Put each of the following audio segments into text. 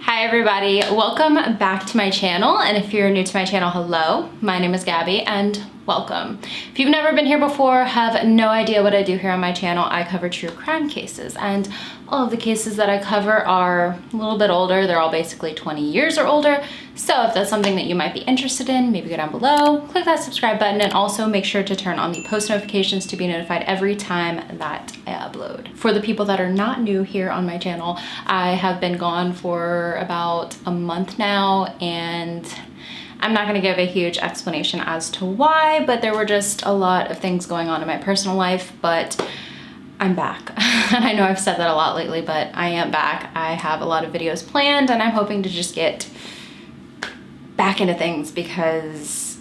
Hi everybody, welcome back to my channel, and if you're new to my channel, hello, my name is Gabby and welcome. If you've never been here before, have no idea what I do here on my channel, I cover true crime cases, and all of the cases that I cover are a little bit older. They're all basically 20 years or older, so if that's something that you might be interested in, maybe go down below, click that subscribe button, and also make sure to turn on the post notifications to be notified every time that I upload. For the people that are not new here on my channel, I have been gone for about a month now, and I'm not going to give a huge explanation as to why, but there were just a lot of things going on in my personal life, but I'm back. And I know I've said that a lot lately, but I am back. I have a lot of videos planned, and I'm hoping to just get back into things because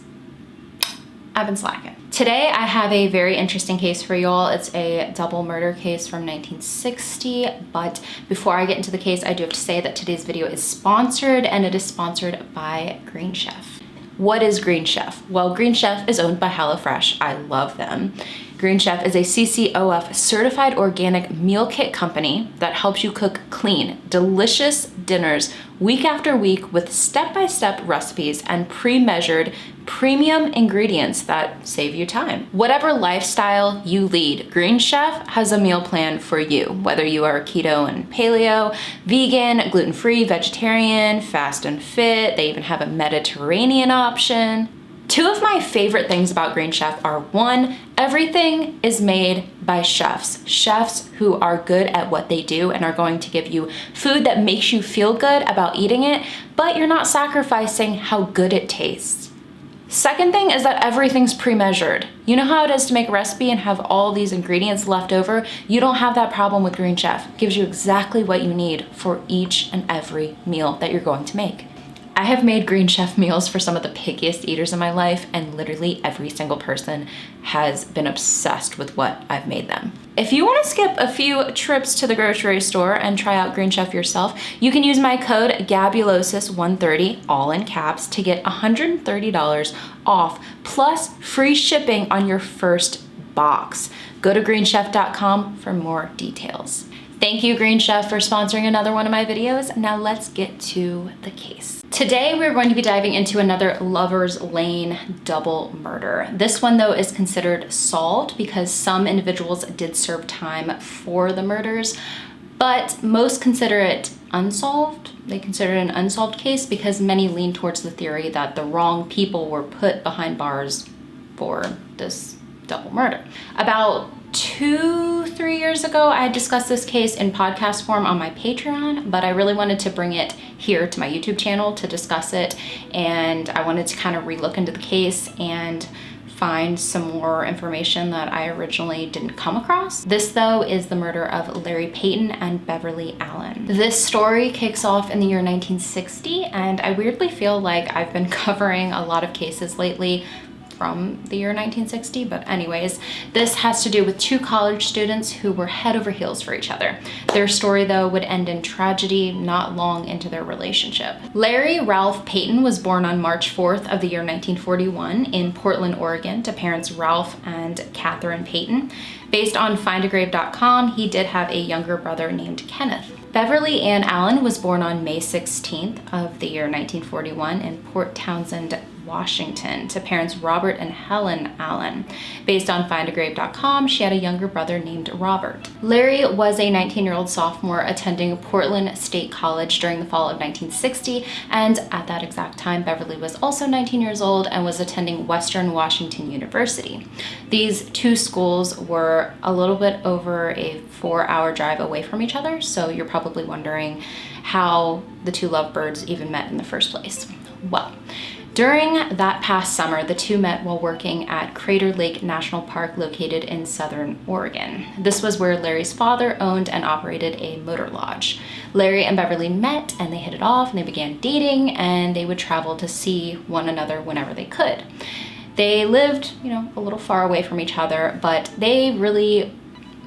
I've been slacking. Today I have a very interesting case for y'all. It's a double murder case from 1960, but before I get into the case, I do have to say that today's video is sponsored, and it is sponsored by Green Chef. What is Green Chef? Well, Green Chef is owned by HelloFresh. I love them. Green Chef is a CCOF certified organic meal kit company that helps you cook clean, delicious dinners week after week with step-by-step recipes and pre-measured premium ingredients that save you time. Whatever lifestyle you lead, Green Chef has a meal plan for you, whether you are keto and paleo, vegan, gluten-free, vegetarian, fast and fit. They even have a Mediterranean option. Two of my favorite things about Green Chef are, one, everything is made by chefs who are good at what they do and are going to give you food that makes you feel good about eating it, but you're not sacrificing how good it tastes. Second thing is that everything's pre-measured. You know how it is to make a recipe and have all these ingredients left over? You don't have that problem with Green Chef. It gives you exactly what you need for each and every meal that you're going to make. I have made Green Chef meals for some of the pickiest eaters in my life, and literally every single person has been obsessed with what I've made them. If you want to skip a few trips to the grocery store and try out Green Chef yourself, you can use my code gabulosis130, all in caps, to get $130 off plus free shipping on your first box. Go to greenchef.com for more details. Thank you, Green Chef, for sponsoring another one of my videos. Now let's get to the case. Today, we're going to be diving into another Lover's Lane double murder. This one, though, is considered solved because some individuals did serve time for the murders, but most consider it unsolved. They consider it an unsolved case because many lean towards the theory that the wrong people were put behind bars for this double murder. About 2-3 years ago, I had discussed this case in podcast form on my Patreon, but I really wanted to bring it here to my YouTube channel to discuss it, and I wanted to kind of relook into the case and find some more information that I originally didn't come across. This, though, is the murder of Larry Peyton and Beverly Allan. This story kicks off in the year 1960, and I weirdly feel like I've been covering a lot of cases lately from the year 1960, but anyways, this has to do with two college students who were head over heels for each other. Their story, though, would end in tragedy not long into their relationship. Larry Ralph Payton was born on March 4th of the year 1941 in Portland, Oregon, to parents Ralph and Catherine Payton. Based on findagrave.com, he did have a younger brother named Kenneth. Beverly Ann Allan was born on May 16th of the year 1941 in Port Townsend, Washington, to parents Robert and Helen Allan. Based on findagrave.com, she had a younger brother named Robert. Larry was a 19-year-old sophomore attending Portland State College during the fall of 1960, and at that exact time, Beverly was also 19 years old and was attending Western Washington University. These two schools were a little bit over a 4-hour drive away from each other, so you're probably wondering how the two lovebirds even met in the first place. Well, during that past summer, the two met while working at Crater Lake National Park located in southern Oregon. This was where Larry's father owned and operated a motor lodge. Larry and Beverly met and they hit it off and they began dating, and they would travel to see one another whenever they could. They lived, a little far away from each other, but they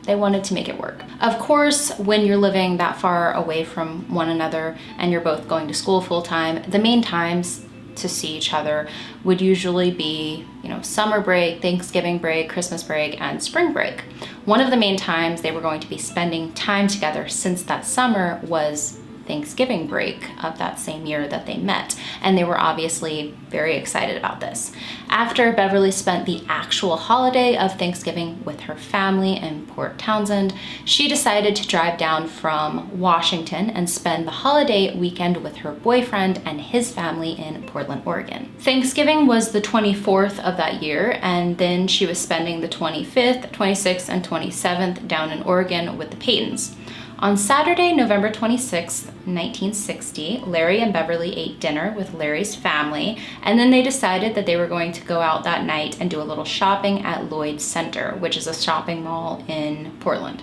wanted to make it work. Of course, when you're living that far away from one another and you're both going to school full time, the main times to see each other would usually be, summer break, Thanksgiving break, Christmas break, and spring break. One of the main times they were going to be spending time together since that summer was Thanksgiving break of that same year that they met, and they were obviously very excited about this. After Beverly spent the actual holiday of Thanksgiving with her family in Port Townsend, she decided to drive down from Washington and spend the holiday weekend with her boyfriend and his family in Portland, Oregon. Thanksgiving was the 24th of that year, and then she was spending the 25th, 26th, and 27th down in Oregon with the Paytons. On Saturday, November 26, 1960, Larry and Beverly ate dinner with Larry's family, and then they decided that they were going to go out that night and do a little shopping at Lloyd Center, which is a shopping mall in Portland.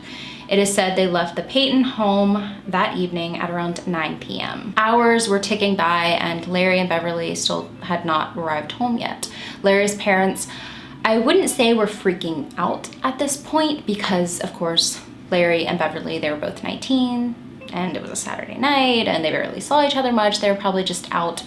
It is said they left the Peyton home that evening at around 9 p.m. Hours were ticking by, and Larry and Beverly still had not arrived home yet. Larry's parents, I wouldn't say were freaking out at this point because, of course, Larry and Beverly, they were both 19, and it was a Saturday night, and they barely saw each other much. They were probably just out,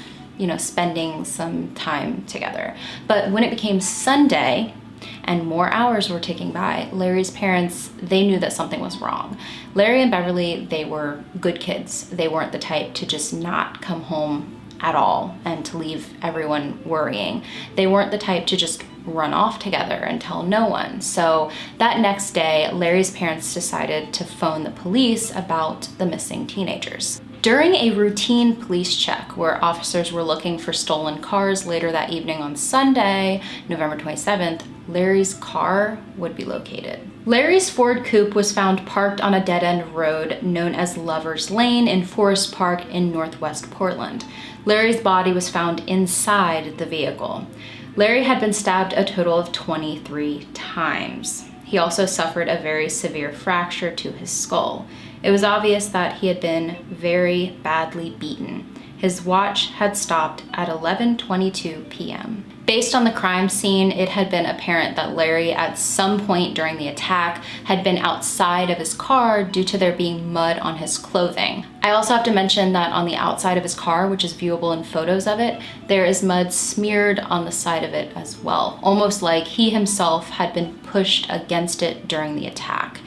spending some time together. But when it became Sunday and more hours were ticking by, Larry's parents, they knew that something was wrong. Larry and Beverly, they were good kids. They weren't the type to just not come home at all and to leave everyone worrying. They weren't the type to just run off together and tell no one. So that next day, Larry's parents decided to phone the police about the missing teenagers. During a routine police check where officers were looking for stolen cars later that evening on Sunday, November 27th, Larry's car would be located. Larry's Ford coupe was found parked on a dead-end road known as Lover's Lane in Forest Park in Northwest Portland. Larry's body was found inside the vehicle. Larry had been stabbed a total of 23 times. He also suffered a very severe fracture to his skull. It was obvious that he had been very badly beaten. His watch had stopped at 11:22 p.m. Based on the crime scene, it had been apparent that Larry at some point during the attack had been outside of his car due to there being mud on his clothing. I also have to mention that on the outside of his car, which is viewable in photos of it, there is mud smeared on the side of it as well, almost like he himself had been pushed against it during the attack.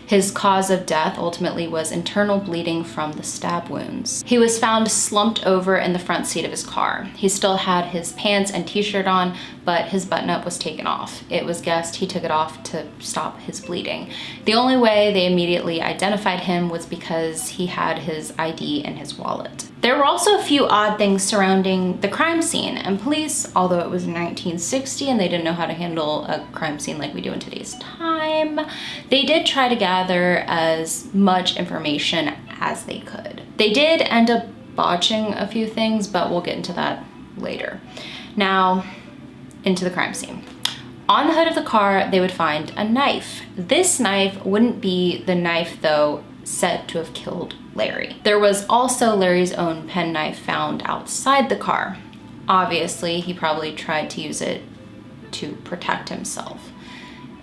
His cause of death ultimately was internal bleeding from the stab wounds. He was found slumped over in the front seat of his car. He still had his pants and t-shirt on, but his button-up was taken off. It was guessed he took it off to stop his bleeding. The only way they immediately identified him was because he had his ID in his wallet. There were also a few odd things surrounding the crime scene, and police, although it was 1960 and they didn't know how to handle a crime scene like we do in today's time, they did try to gather as much information as they could. They did end up botching a few things, but we'll get into that later. Now, into the crime scene. On the hood of the car, they would find a knife. This knife wouldn't be the knife, though, said to have killed Larry. There was also Larry's own penknife found outside the car. Obviously, he probably tried to use it to protect himself.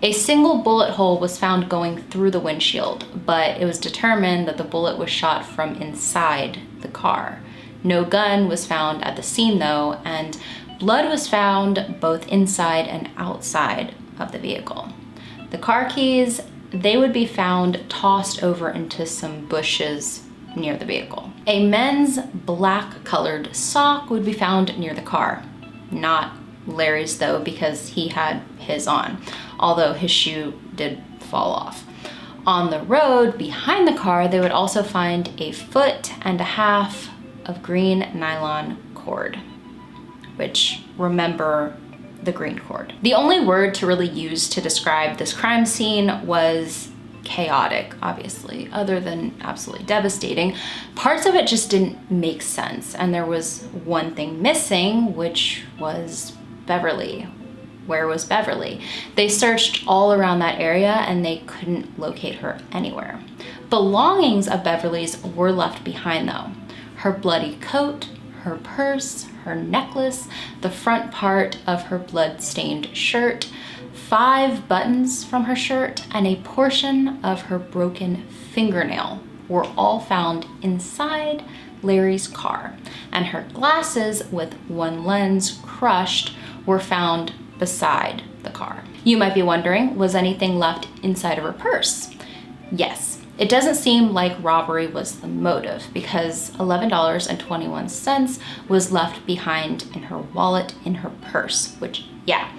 A single bullet hole was found going through the windshield, but it was determined that the bullet was shot from inside the car. No gun was found at the scene, though, and blood was found both inside and outside of the vehicle. The car keys, they would be found tossed over into some bushes near the vehicle. A men's black-colored sock would be found near the car. Not Larry's, though, because he had his on, although his shoe did fall off. On the road behind the car, they would also find 1.5 feet of green nylon cord, which, remember, the green cord. The only word to really use to describe this crime scene was chaotic, obviously, other than absolutely devastating. Parts of it just didn't make sense, and there was one thing missing, which was Beverly. Where was Beverly? They searched all around that area and they couldn't locate her anywhere. Belongings of Beverly's were left behind, though. Her bloody coat, her purse, her necklace, the front part of her blood-stained shirt, 5 buttons from her shirt, and a portion of her broken fingernail were all found inside Larry's car, and her glasses with one lens crushed were found beside the car. You might be wondering, was anything left inside of her purse? Yes, It doesn't seem like robbery was the motive because $11.21 was left behind in her wallet in her purse, which, yeah,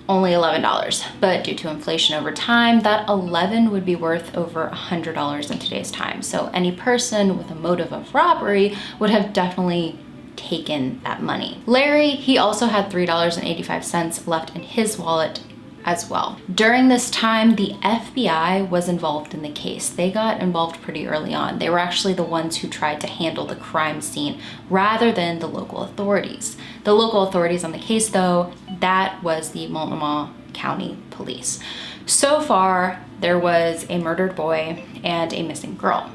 only $11. But due to inflation over time, that 11 would be worth over $100 in today's time. So any person with a motive of robbery would have definitely taken that money. Larry, he also had $3.85 left in his wallet as well. During this time, the FBI was involved in the case. They got involved pretty early on. They were actually the ones who tried to handle the crime scene rather than the local authorities. The local authorities on the case, though, that was the Multnomah County Police. So far, there was a murdered boy and a missing girl.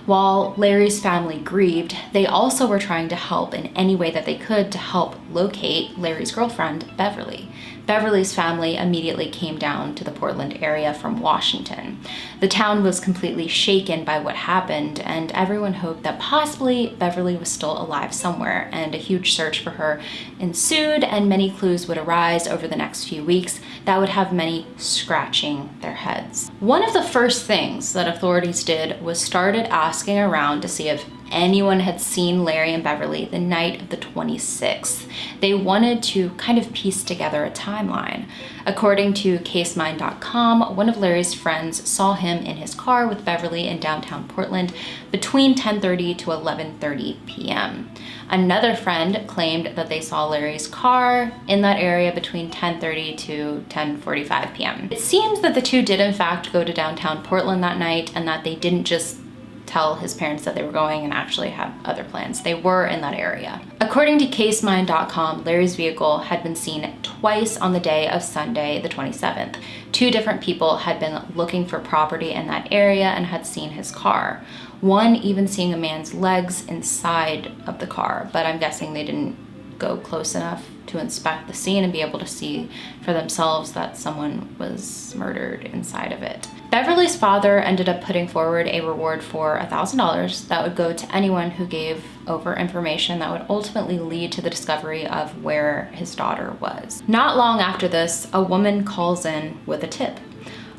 While Larry's family grieved, they also were trying to help in any way that they could to help locate Larry's girlfriend, Beverly. Beverly's family immediately came down to the Portland area from Washington. The town was completely shaken by what happened, and everyone hoped that possibly Beverly was still alive somewhere, and a huge search for her ensued, and many clues would arise over the next few weeks that would have many scratching their heads. One of the first things that authorities did was started asking around to see if anyone had seen Larry and Beverly the night of the 26th. They wanted to kind of piece together a timeline. According to casemind.com, one of Larry's friends saw him in his car with Beverly in downtown Portland between 10:30 to 11:30 p.m. Another friend claimed that they saw Larry's car in that area between 10:30 to 10:45 p.m. It seems that the two did in fact go to downtown Portland that night, and that they didn't just tell his parents that they were going and actually had other plans. They were in that area. According to casemind.com, Larry's vehicle had been seen twice on the day of Sunday, the 27th. Two different people had been looking for property in that area and had seen his car. One even seeing a man's legs inside of the car, but I'm guessing they didn't go close enough to inspect the scene and be able to see for themselves that someone was murdered inside of it. Beverly's father ended up putting forward a reward for $1,000 that would go to anyone who gave over information that would ultimately lead to the discovery of where his daughter was. Not long after this, a woman calls in with a tip.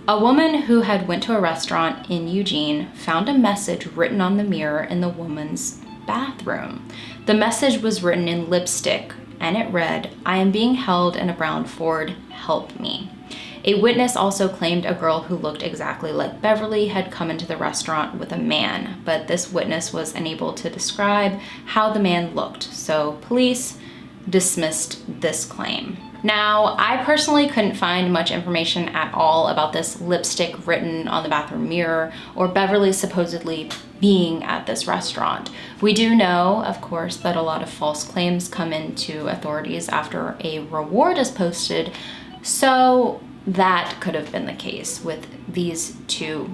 A woman who had went to a restaurant in Eugene found a message written on the mirror in the woman's bathroom. The message was written in lipstick, and it read, "I am being held in a brown Ford, help me." A witness also claimed a girl who looked exactly like Beverly had come into the restaurant with a man, but this witness was unable to describe how the man looked, so police dismissed this claim. Now, I personally couldn't find much information at all about this lipstick written on the bathroom mirror or Beverly supposedly being at this restaurant. We do know, of course, that a lot of false claims come into authorities after a reward is posted, so that could have been the case with these two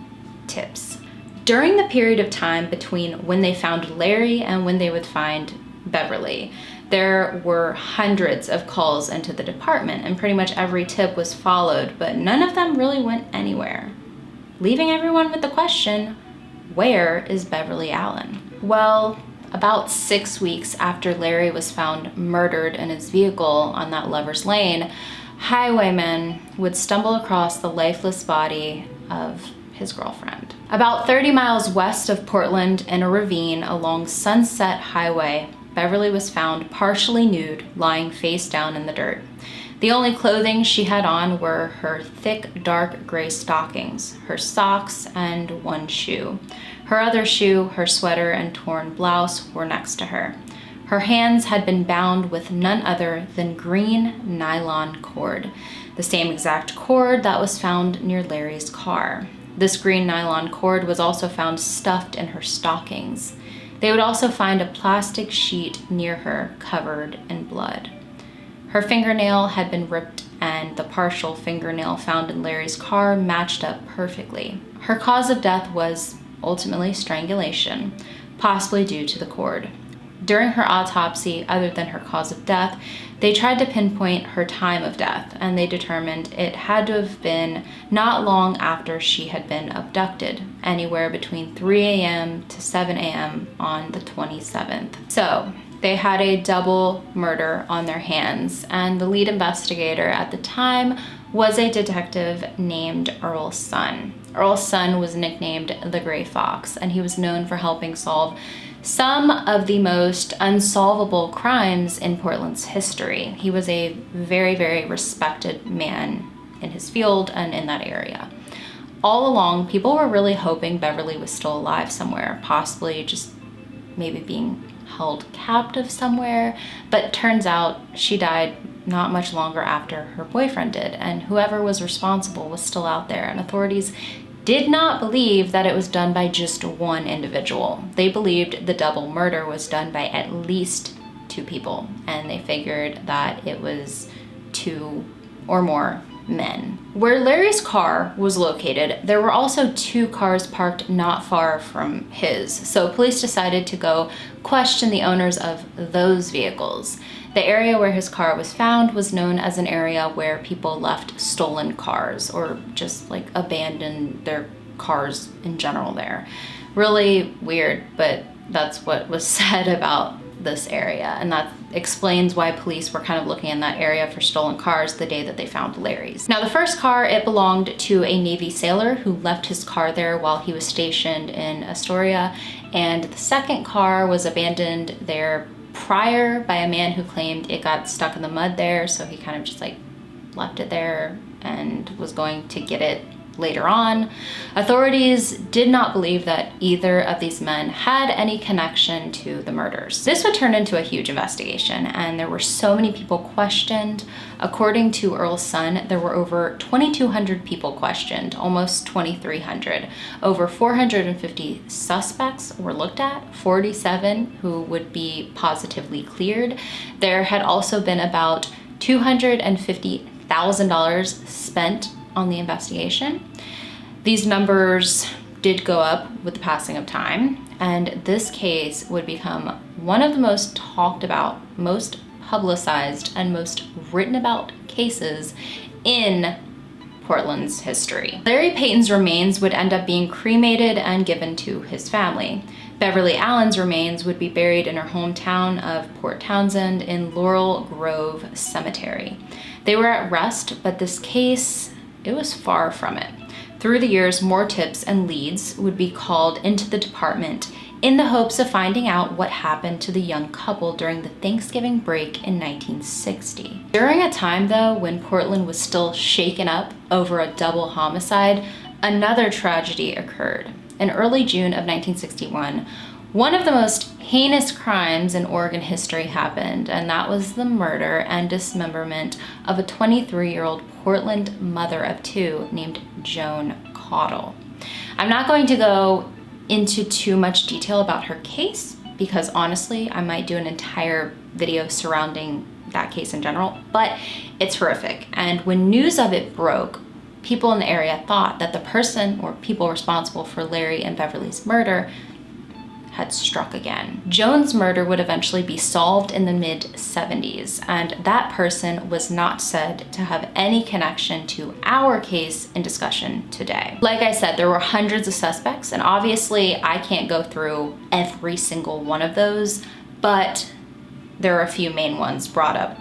tips. During the period of time between when they found Larry and when they would find Beverly, there were hundreds of calls into the department, and pretty much every tip was followed, but none of them really went anywhere, leaving everyone with the question, where is Beverly Allan? Well, about 6 weeks after Larry was found murdered in his vehicle on that Lover's Lane, highwaymen would stumble across the lifeless body of his girlfriend. About 30 miles west of Portland in a ravine along Sunset Highway, Beverly was found partially nude, lying face down in the dirt. The only clothing she had on were her thick, dark gray stockings, her socks, and one shoe. Her other shoe, her sweater, and torn blouse were next to her. Her hands had been bound with none other than green nylon cord, the same exact cord that was found near Larry's car. This green nylon cord was also found stuffed in her stockings. They would also find a plastic sheet near her covered in blood. Her fingernail had been ripped, and the partial fingernail found in Larry's car matched up perfectly. Her cause of death was ultimately strangulation, possibly due to the cord. During her autopsy, other than her cause of death, they tried to pinpoint her time of death, and they determined it had to have been not long after she had been abducted, anywhere between 3 a.m. to 7 a.m. on the 27th. So they had a double murder on their hands, and the lead investigator at the time was a detective named Earl Sun. Earl's son was nicknamed the Gray Fox, and he was known for helping solve some of the most unsolvable crimes in Portland's history. He was a very, very respected man in his field and in that area. All along, people were really hoping Beverly was still alive somewhere, possibly just maybe being held captive somewhere, but turns out she died not much longer after her boyfriend did, and whoever was responsible was still out there, and authorities did not believe that it was done by just one individual. They believed the double murder was done by at least two people, and they figured that it was two or more men. Where Larry's car was located, there were also two cars parked not far from his, so police decided to go question the owners of those vehicles. The area where his car was found was known as an area where people left stolen cars or just like abandoned their cars in general there. Really weird, but that's what was said about this area, and that explains why police were kind of looking in that area for stolen cars the day that they found Larry's. Now, the first car, it belonged to a Navy sailor who left his car there while he was stationed in Astoria, and the second car was abandoned there prior by a man who claimed it got stuck in the mud there, so he kind of just like left it there and was going to get it later on. Authorities did not believe that either of these men had any connection to the murders. This would turn into a huge investigation, and there were so many people questioned. According to Earl's son, there were over 2,200 people questioned, almost 2,300. Over 450 suspects were looked at, 47 who would be positively cleared. There had also been about $250,000 spent on the investigation. These numbers did go up with the passing of time, and this case would become one of the most talked about, most publicized, and most written about cases in Portland's history. Larry Payton's remains would end up being cremated and given to his family. Beverly Allan's remains would be buried in her hometown of Port Townsend in Laurel Grove Cemetery. They were at rest, but this case, it was far from it. Through the years, more tips and leads would be called into the department in the hopes of finding out what happened to the young couple during the Thanksgiving break in 1960. During a time, though, when Portland was still shaken up over a double homicide, another tragedy occurred. In early June of 1961, one of the most heinous crimes in Oregon history happened, and that was the murder and dismemberment of a 23-year-old Portland mother of two named Joan Caudle. I'm not going to go into too much detail about her case because honestly, I might do an entire video surrounding that case in general, but it's horrific. And when news of it broke, people in the area thought that the person or people responsible for Larry and Beverly's murder had struck again. Joan's murder would eventually be solved in the mid-70s, and that person was not said to have any connection to our case in discussion today. Like I said, there were hundreds of suspects, and obviously I can't go through every single one of those, but there are a few main ones brought up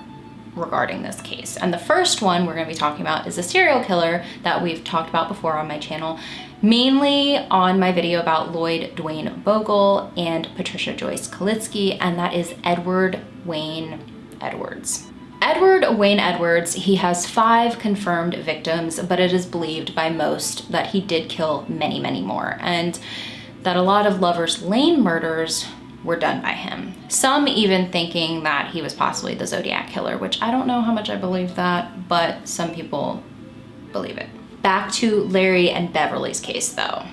regarding this case. And the first one we're going to be talking about is a serial killer that we've talked about before on my channel, mainly on my video about Lloyd Dwayne Bogle and Patricia Joyce Kalitsky, and that is Edward Wayne Edwards. Edward Wayne Edwards, he has 5 confirmed victims, but it is believed by most that he did kill many, many more, and that a lot of Lover's Lane murders were done by him. Some even thinking that he was possibly the Zodiac killer, which I don't know how much I believe that, but some people believe it. Back to Larry and Beverly's case though.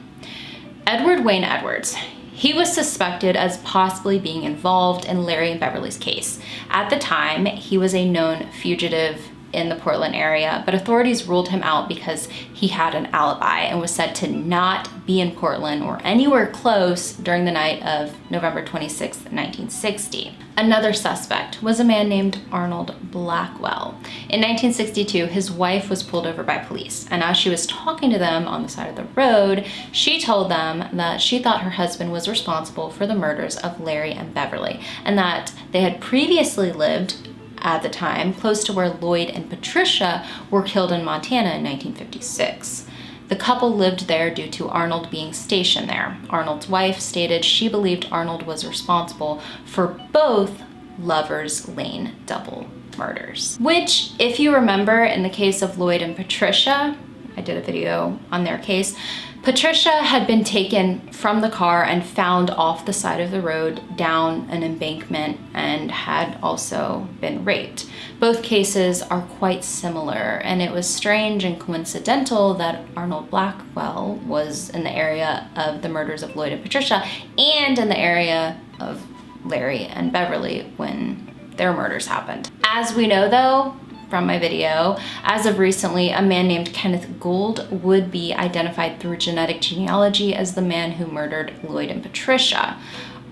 Edward Wayne Edwards, he was suspected as possibly being involved in Larry and Beverly's case. At the time, he was a known fugitive in the Portland area, but authorities ruled him out because he had an alibi and was said to not be in Portland or anywhere close during the night of November 26, 1960. Another suspect was a man named Arnold Blackwell. In 1962, his wife was pulled over by police, and as she was talking to them on the side of the road, she told them that she thought her husband was responsible for the murders of Larry and Beverly, and that they had previously lived at the time close to where Lloyd and Patricia were killed in Montana in 1956. The The couple lived there due to Arnold being stationed there. Arnold's wife stated she believed Arnold was responsible for both Lovers Lane double murders. Which, if you remember, in the case of Lloyd and Patricia, I did a video on their case, Patricia had been taken from the car and found off the side of the road down an embankment and had also been raped. Both cases are quite similar, and it was strange and coincidental that Arnold Blackwell was in the area of the murders of Lloyd and Patricia and in the area of Larry and Beverly when their murders happened. As we know though, from my video, as of recently, a man named Kenneth Gould would be identified through genetic genealogy as the man who murdered Lloyd and Patricia.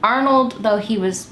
Arnold, though, he was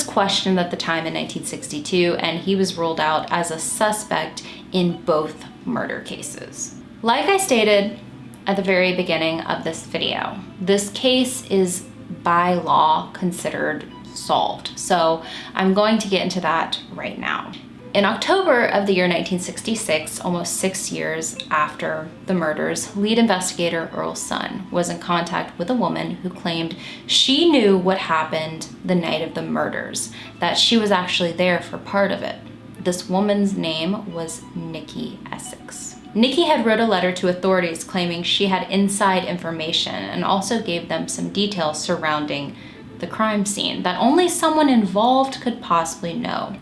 questioned at the time in 1962, and he was ruled out as a suspect in both murder cases. Like I stated at the very beginning of this video, this case is by law considered solved. So I'm going to get into that right now. In October of the year 1966, almost 6 years after the murders, lead investigator Earl Sun was in contact with a woman who claimed she knew what happened the night of the murders, that she was actually there for part of it. This woman's name was Nikki Essex. Nikki had wrote a letter to authorities claiming she had inside information and also gave them some details surrounding the crime scene that only someone involved could possibly know,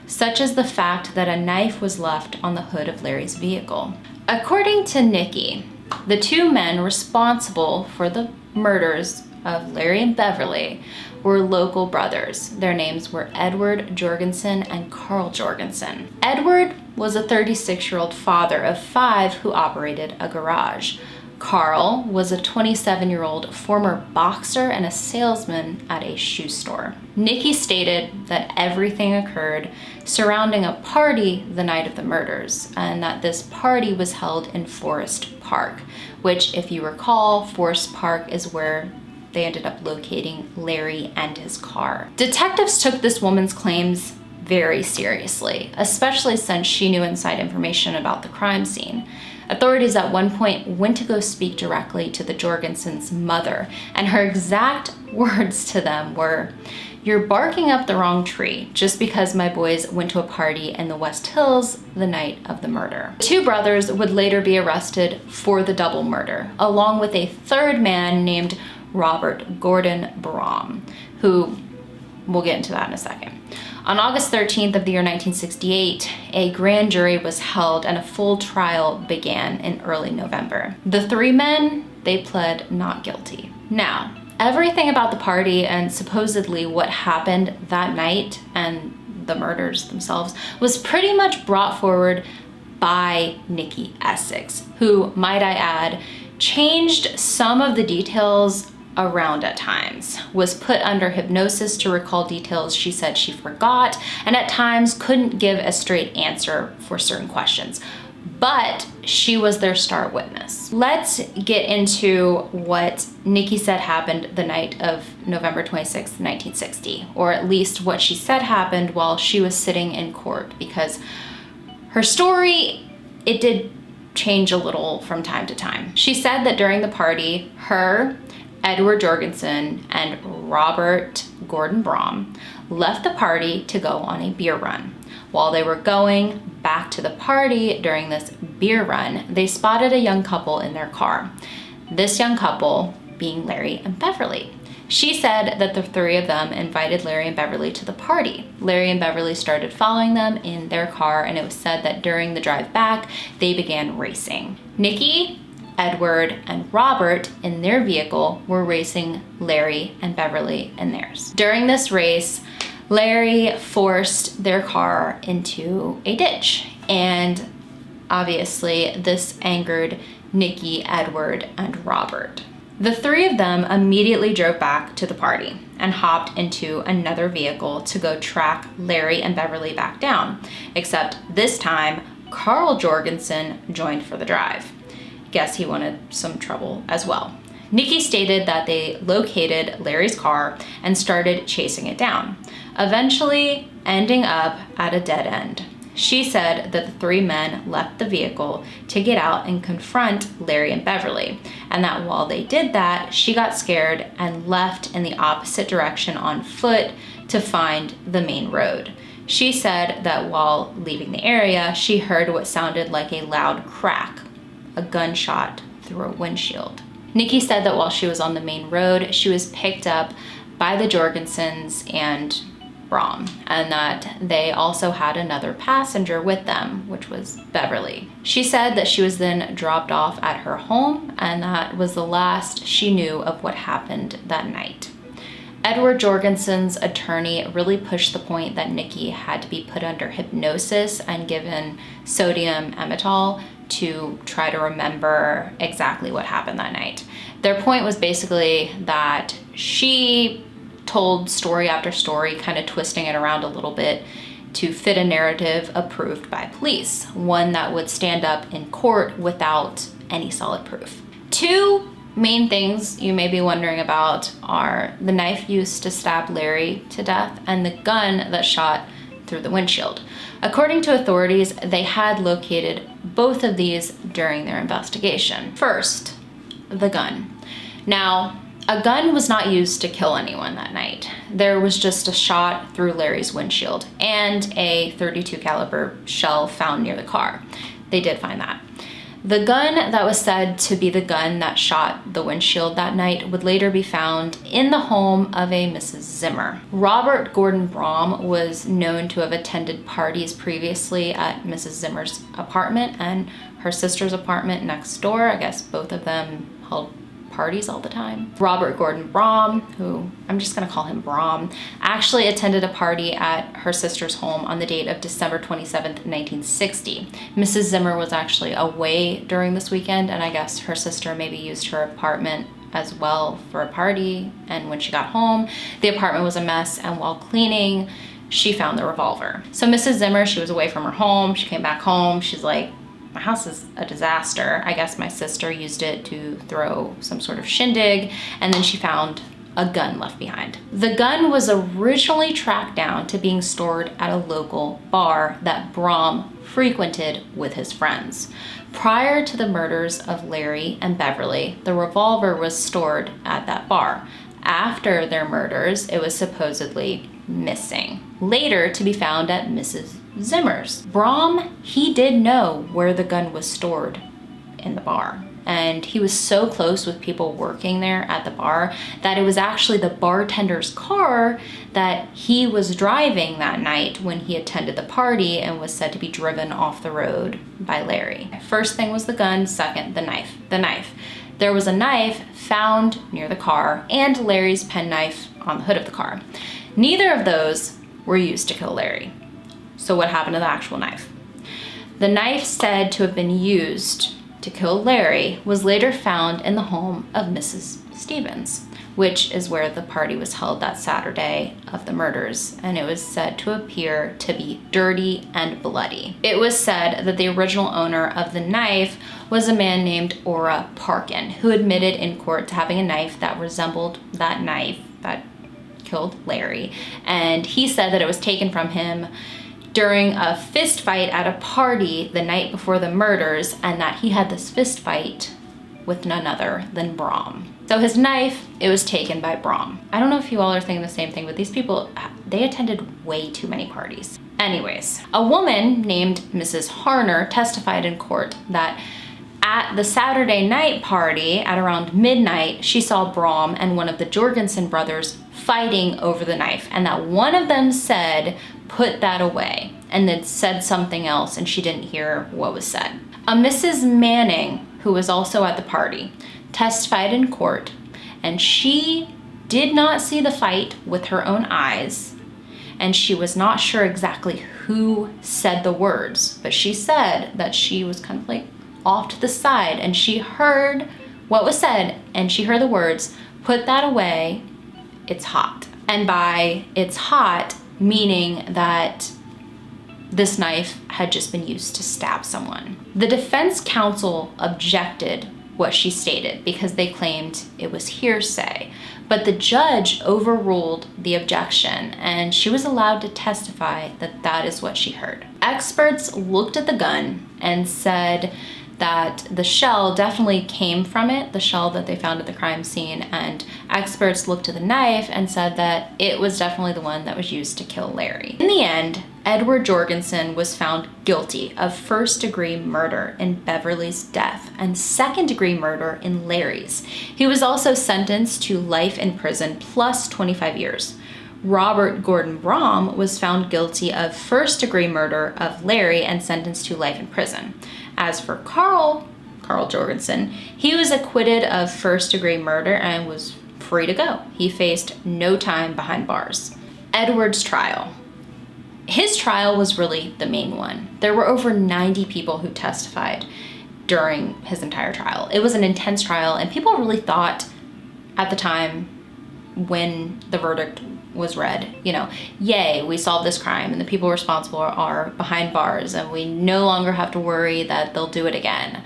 such as the fact that a knife was left on the hood of Larry's vehicle. According to Nikki, the two men responsible for the murders of Larry and Beverly were local brothers. Their names were Edward Jorgensen and Carl Jorgensen. Edward was a 36-year-old father of 5 who operated a garage. Carl was a 27-year-old former boxer and a salesman at a shoe store. Nikki stated that everything occurred surrounding a party the night of the murders, and that this party was held in Forest Park, which, if you recall, Forest Park is where they ended up locating Larry and his car. Detectives took this woman's claims very seriously, especially since she knew inside information about the crime scene. Authorities at one point went to go speak directly to the Jorgensen's mother, and her exact words to them were, "You're barking up the wrong tree just because my boys went to a party in the West Hills the night of the murder." The two brothers would later be arrested for the double murder, along with a third man named Robert Gordon Brom, who we'll get into that in a second. On August 13th of the year 1968, a grand jury was held and a full trial began in early November. The 3 men, they pled not guilty. Now, everything about the party and supposedly what happened that night and the murders themselves was pretty much brought forward by Nikki Essex, who, might I add, changed some of the details around at times, was put under hypnosis to recall details she said she forgot, and at times couldn't give a straight answer for certain questions. But she was their star witness. Let's get into what Nikki said happened the night of November 26, 1960, or at least what she said happened while she was sitting in court, because her story, it did change a little from time to time. She said that during the party, her, Edward Jorgensen, and Robert Gordon Brom left the party to go on a beer run. While they were going back to the party during this beer run, they spotted a young couple in their car. This young couple being Larry and Beverly. She said that the 3 of them invited Larry and Beverly to the party. Larry and Beverly started following them in their car, and it was said that during the drive back, they began racing. Nikki, Edward, and Robert in their vehicle were racing Larry and Beverly in theirs. During this race, Larry forced their car into a ditch, and obviously this angered Nikki, Edward, and Robert. The 3 of them immediately drove back to the party and hopped into another vehicle to go track Larry and Beverly back down, except this time Carl Jorgensen joined for the drive. Guess he wanted some trouble as well. Nikki stated that they located Larry's car and started chasing it down, eventually ending up at a dead end. She said that the three men left the vehicle to get out and confront Larry and Beverly, and that while they did that, she got scared and left in the opposite direction on foot to find the main road. She said that while leaving the area, she heard what sounded like a loud crack, a gunshot through a windshield. Nikki said that while she was on the main road, she was picked up by the Jorgensens and Brom, and that they also had another passenger with them, which was Beverly. She said that she was then dropped off at her home, and that was the last she knew of what happened that night. Edward Jorgensen's attorney really pushed the point that Nikki had to be put under hypnosis and given sodium amytal to try to remember exactly what happened that night. Their point was basically that she told story after story, kind of twisting it around a little bit to fit a narrative approved by police, one that would stand up in court without any solid proof. Two main things you may be wondering about are the knife used to stab Larry to death and the gun that shot through the windshield. According to authorities, they had located both of these during their investigation. First, the gun. Now, a gun was not used to kill anyone that night. There was just a shot through Larry's windshield and a .32 caliber shell found near the car. They did find that. The gun that was said to be the gun that shot the windshield that night would later be found in the home of a Mrs. Zimmer. Robert Gordon Brom was known to have attended parties previously at Mrs. Zimmer's apartment and her sister's apartment next door. I guess both of them held parties all the time. Robert Gordon Brom, who I'm just gonna call him Brom, actually attended a party at her sister's home on the date of December 27th, 1960. Mrs. Zimmer was actually away during this weekend, and I guess her sister maybe used her apartment as well for a party, and when she got home, the apartment was a mess, and while cleaning, she found the revolver. So Mrs. Zimmer, she was away from her home, she came back home, she's like, my house is a disaster. I guess my sister used it to throw some sort of shindig, and then she found a gun left behind. The gun was originally tracked down to being stored at a local bar that Brom frequented with his friends. Prior to the murders of Larry and Beverly, the revolver was stored at that bar. After their murders, it was supposedly missing, later to be found at Mrs. Zimmer's. Brom, he did know where the gun was stored in the bar, and he was so close with people working there at the bar that it was actually the bartender's car that he was driving that night when he attended the party and was said to be driven off the road by Larry. First thing was the gun, second, the knife. The knife. There was a knife found near the car and Larry's penknife on the hood of the car. Neither of those were used to kill Larry. So what happened to the actual knife? The knife said to have been used to kill Larry was later found in the home of Mrs. Stevens, which is where the party was held that Saturday of the murders, and it was said to appear to be dirty and bloody. It was said that the original owner of the knife was a man named Ora Parkin, who admitted in court to having a knife that resembled that knife that killed Larry, and he said that it was taken from him during a fist fight at a party the night before the murders, and that he had this fist fight with none other than Brom. So his knife, it was taken by Brom. I don't know if you all are thinking the same thing, but these people, they attended way too many parties. Anyways, a woman named Mrs. Harner testified in court that at the Saturday night party at around midnight, she saw Brom and one of the Jorgensen brothers fighting over the knife, and that one of them said, "Put that away," and then said something else, and she didn't hear what was said. A Mrs. Manning, who was also at the party, testified in court, and she did not see the fight with her own eyes, and she was not sure exactly who said the words, but she said that she was kind of like off to the side, and she heard what was said, and she heard the words, "Put that away, it's hot." And by "it's hot," meaning that this knife had just been used to stab someone. The defense counsel objected what she stated because they claimed it was hearsay, But the judge overruled the objection, and she was allowed to testify that that is what she heard. Experts looked at the gun and said that the shell definitely came from it, the shell that they found at the crime scene, and experts looked at the knife and said that it was definitely the one that was used to kill Larry. In the end, Edward Jorgensen was found guilty of first-degree murder in Beverly's death and second-degree murder in Larry's. He was also sentenced to life in prison plus 25 years. Robert Gordon Brom was found guilty of first-degree murder of Larry and sentenced to life in prison. As for Carl Jorgensen, he was acquitted of first-degree murder and was free to go. He faced no time behind bars. Edward's trial. His trial was really the main one. There were over 90 people who testified during his entire trial. It was an intense trial, and people really thought at the time when the verdict was read, yay, we solved this crime and the people responsible are behind bars and we no longer have to worry that they'll do it again.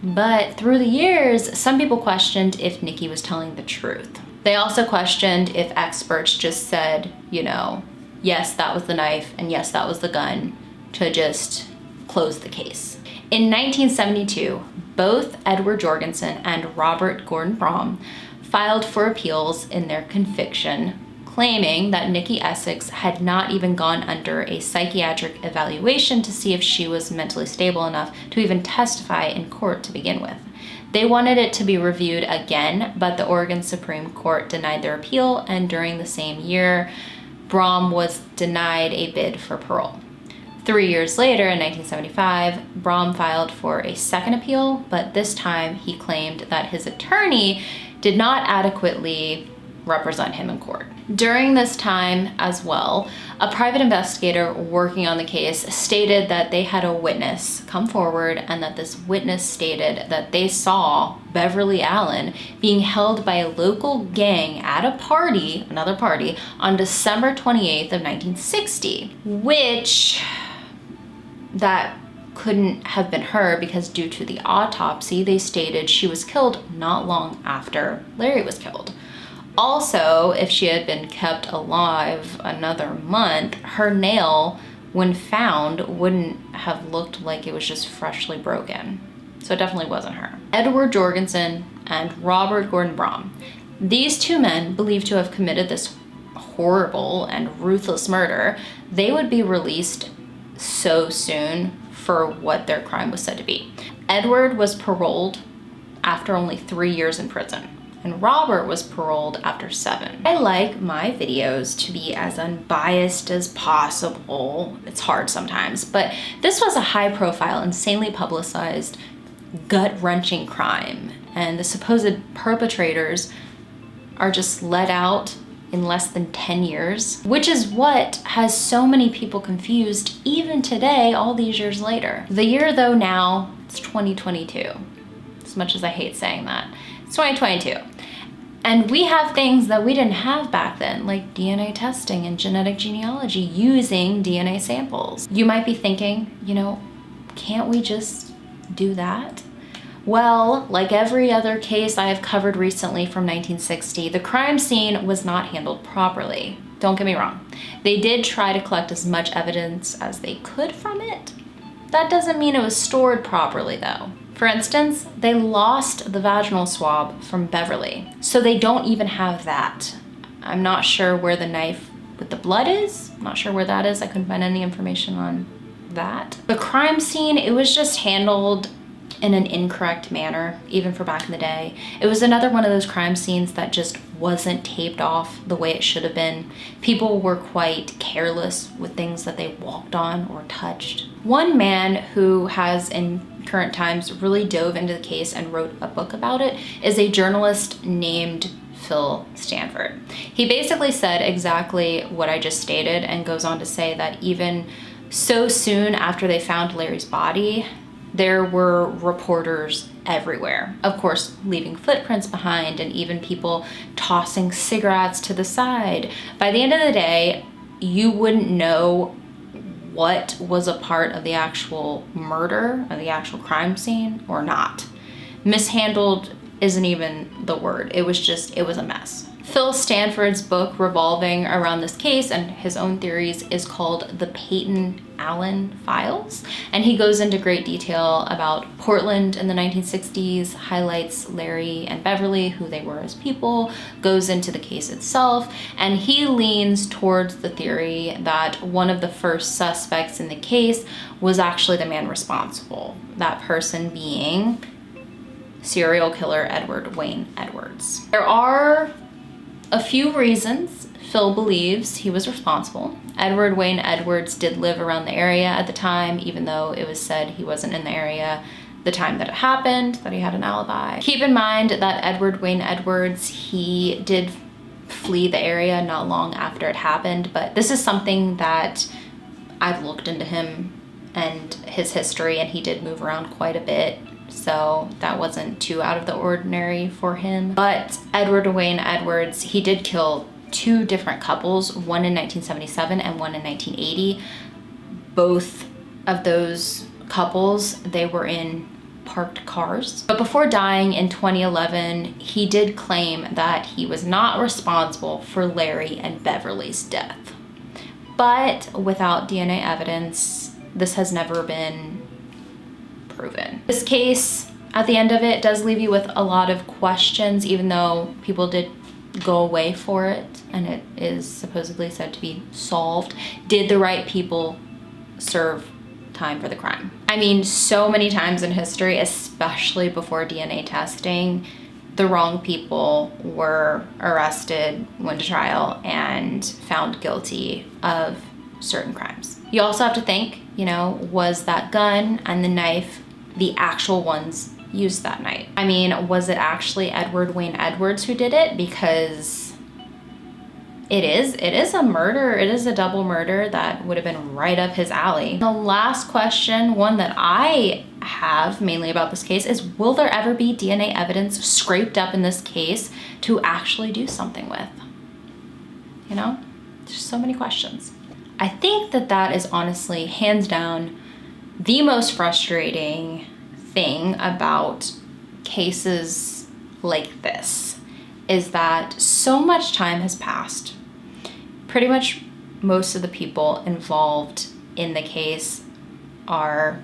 But through the years, some people questioned if Nikki was telling the truth. They also questioned if experts just said, yes, that was the knife and yes, that was the gun, to just close the case. In 1972, both Edward Jorgensen and Robert Gordon Brom filed for appeals in their conviction, claiming that Nikki Essex had not even gone under a psychiatric evaluation to see if she was mentally stable enough to even testify in court to begin with. They wanted it to be reviewed again, but the Oregon Supreme Court denied their appeal, and during the same year, Brom was denied a bid for parole. 3 years later, in 1975, Brom filed for a second appeal, but this time he claimed that his attorney did not adequately represent him in court. During this time as well, a private investigator working on the case stated that they had a witness come forward and that this witness stated that they saw Beverly Allan being held by a local gang at a party, another party, on December 28th of 1960, which that couldn't have been her because due to the autopsy, they stated she was killed not long after Larry was killed. Also, if she had been kept alive another month, her nail, when found, wouldn't have looked like it was just freshly broken. So it definitely wasn't her. Edward Jorgensen and Robert Gordon Brom. These two men, believed to have committed this horrible and ruthless murder, they would be released so soon for what their crime was said to be. Edward was paroled after only 3 years in prison, and Robert was paroled after 7. I like my videos to be as unbiased as possible. It's hard sometimes, but this was a high-profile, insanely publicized, gut-wrenching crime, and the supposed perpetrators are just let out in less than 10 years, which is what has so many people confused even today, all these years later. The year though now, it's 2022. As much as I hate saying that, it's 2022. And we have things that we didn't have back then, like DNA testing and genetic genealogy using DNA samples. You might be thinking, can't we just do that? Well, like every other case I have covered recently from 1960, the crime scene was not handled properly. Don't get me wrong. They did try to collect as much evidence as they could from it. That doesn't mean it was stored properly though. For instance, they lost the vaginal swab from Beverly, so they don't even have that. I'm not sure where the knife with the blood is. I'm not sure where that is. I couldn't find any information on that. The crime scene, it was just handled in an incorrect manner, even for back in the day. It was another one of those crime scenes that just wasn't taped off the way it should have been. People were quite careless with things that they walked on or touched. One man who has in current times really dove into the case and wrote a book about it is a journalist named Phil Stanford. He basically said exactly what I just stated and goes on to say that even so soon after they found Larry's body, there were reporters everywhere, of course, leaving footprints behind and even people tossing cigarettes to the side. By the end of the day, you wouldn't know what was a part of the actual murder, or the actual crime scene, or not. Mishandled isn't even the word. It was a mess. Phil Stanford's book revolving around this case and his own theories is called The Peyton Allan Files, and he goes into great detail about Portland in the 1960s, highlights Larry and Beverly, who they were as people, goes into the case itself, and he leans towards the theory that one of the first suspects in the case was actually the man responsible, that person being serial killer Edward Wayne Edwards. There are a few reasons Phil believes he was responsible. Edward Wayne Edwards did live around the area at the time, even though it was said he wasn't in the area the time that it happened, that he had an alibi. Keep in mind that Edward Wayne Edwards, he did flee the area not long after it happened, but this is something that I've looked into him and his history, and he did move around quite a bit. So that wasn't too out of the ordinary for him. But Edward Wayne Edwards, he did kill two different couples, one in 1977 and one in 1980. Both of those couples, they were in parked cars. But before dying in 2011, he did claim that he was not responsible for Larry and Beverly's death. But without DNA evidence, this has never been proven. This case, at the end of it, does leave you with a lot of questions, even though people did go away for it and it is supposedly said to be solved. Did the right people serve time for the crime? I mean, so many times in history, especially before DNA testing, the wrong people were arrested, went to trial, and found guilty of certain crimes. You also have to think, you know, was that gun and the knife the actual ones used that night? I mean, was it actually Edward Wayne Edwards who did it? Because it is a murder. It is a double murder that would have been right up his alley. The last question, one that I have mainly about this case, is will there ever be DNA evidence scraped up in this case to actually do something with? You know, there's so many questions. I think that is honestly, hands down, the most frustrating thing about cases like this, is that so much time has passed. Pretty much most of the people involved in the case are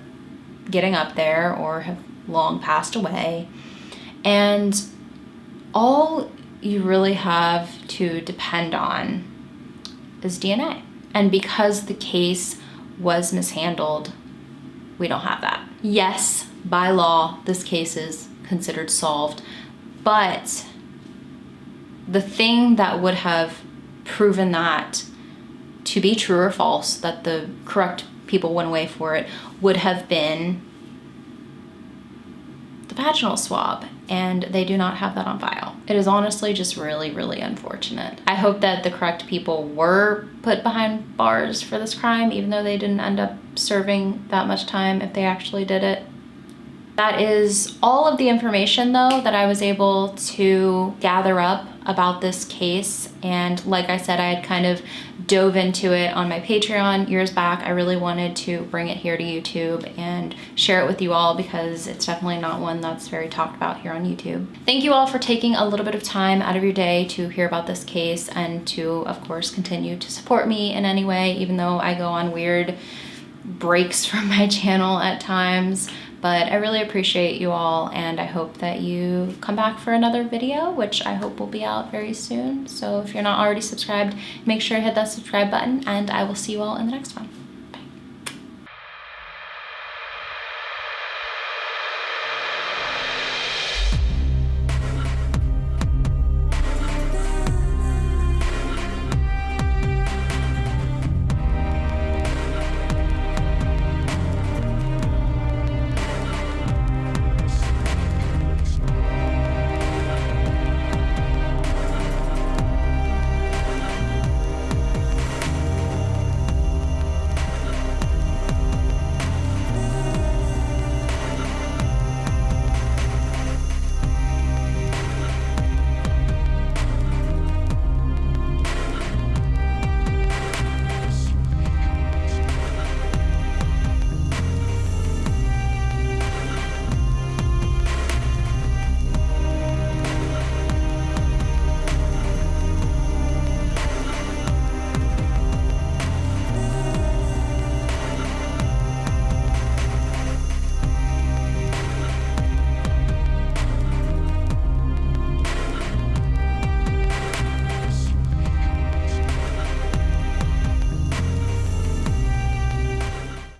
getting up there or have long passed away, and all you really have to depend on is DNA. And because the case was mishandled, we don't have that. Yes, by law, this case is considered solved, but the thing that would have proven that to be true or false, that the correct people went away for it, would have been the vaginal swab, and they do not have that on file. It is honestly just really, really unfortunate. I hope that the correct people were put behind bars for this crime, even though they didn't end up serving that much time if they actually did it. That is all of the information, though, that I was able to gather up about this case. And like I said, I had kind of dove into it on my Patreon years back. I really wanted to bring it here to YouTube and share it with you all, because it's definitely not one that's very talked about here on YouTube. Thank you all for taking a little bit of time out of your day to hear about this case, and to, of course, continue to support me in any way, even though I go on weird breaks from my channel at times. But I really appreciate you all, and I hope that you come back for another video, which I hope will be out very soon. So if you're not already subscribed, make sure to hit that subscribe button, and I will see you all in the next one.